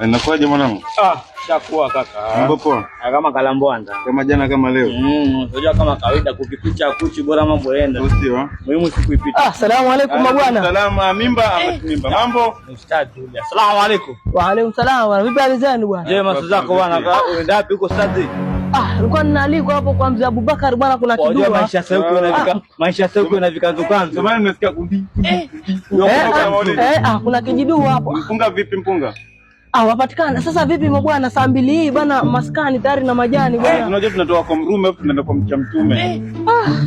Inakuaje mwanangu? Shakuwa kaka. Mambo poa. Kama kalambwanda. Kama jana kama leo. Unajua kama kawaida kukipicha kuchi bora mambo yaenda. Sio? Muhimu sikuipita. Asalamu alaykum bwana. Salama mimba mimba. Mambo? Ustadi. Asalamu alaykum. Wa alaykum salaam bwana. Vipi hali zenu bwana? Je, masu zako bwana unaenda wapi huko ustadi? Nilikuwa ninaalikwa hapo kwa mzee Abubakar bwana, kuna kidua. Unajua maisha sasa huko inafika. Maisha sasa huko inafika kanzo. Samahani nimesikia kundi. Kuna kijidua hapo. Mpunga vipi mpunga? Wapatikana. Sasa vipi bwana, saa 2 hii bwana, maskani tayari na majani bwana. Unajua tunatoka kwa Mrume afu tunaenda kwa Mtume.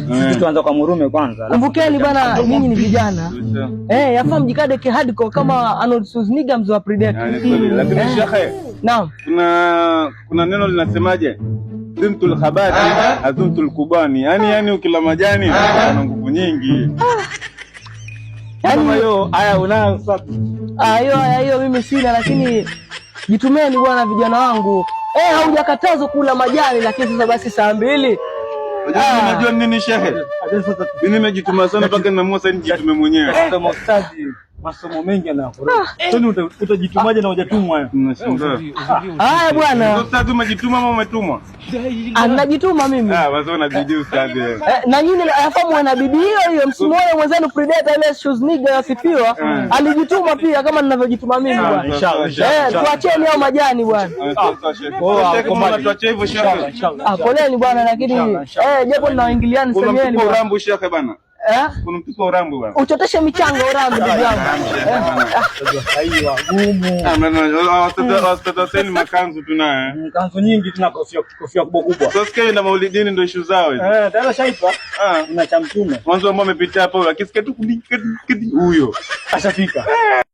Sisi tuanza kwa Murume kwanza. Kumbukeni bwana, nyinyi ni vijana. Yafaa mjikade hardcore kama Arnold Schwarzenegger mzee wa Predator. Lakini shekhe. Naam. Kuna neno linasemaje? Dhimtul khabati adhumtul kubani. Yani ukila majani una nguvu nyingi. Kama hiyo haya unayo sasa. Hiyo mimi sina, lakini jitumeni bwana vijana wangu. Haujakatazwa kula majani, lakini sasa basi saa 2. Unajua nini shehe? Mimi nimejituma sana mpaka ninaamua sasa nijitume mwenyewe. Sasa ustadi masomo mengi yanakoreka. Sasa utajitumaje na hujatumwa? Haya bwana. Ustadi umejituma ama umetumwa? Anajituma mimi. Basi unabidi ustadi. Na nyinyi afahamu ana bidii hiyo, msimuone mwenzenu Predator ile Schwarzenegger asifiwa, alijituma pia kama ninavyojituma mimi bwana. Inshallah. Tuacheni hao majani bwana. Tuache hivyo shehe. Poleni bwana, lakini japo ninawaingiliana semeni bwana. Urambu shehe bwana. Kuna mtupa urambu bwana. Uchoteshe michanga urambu ndugu yangu. Aiwa gumu. Watoto makanzu tunaye. Kanzu nyingi tuna kofia kubwa kubwa. Sasa sikia na maulidini ndio issue zao hizo. Tayari shaipa. Ina cha Mtume. Mwanzo ambao amepita hapo akisikia tu huyo ashafika.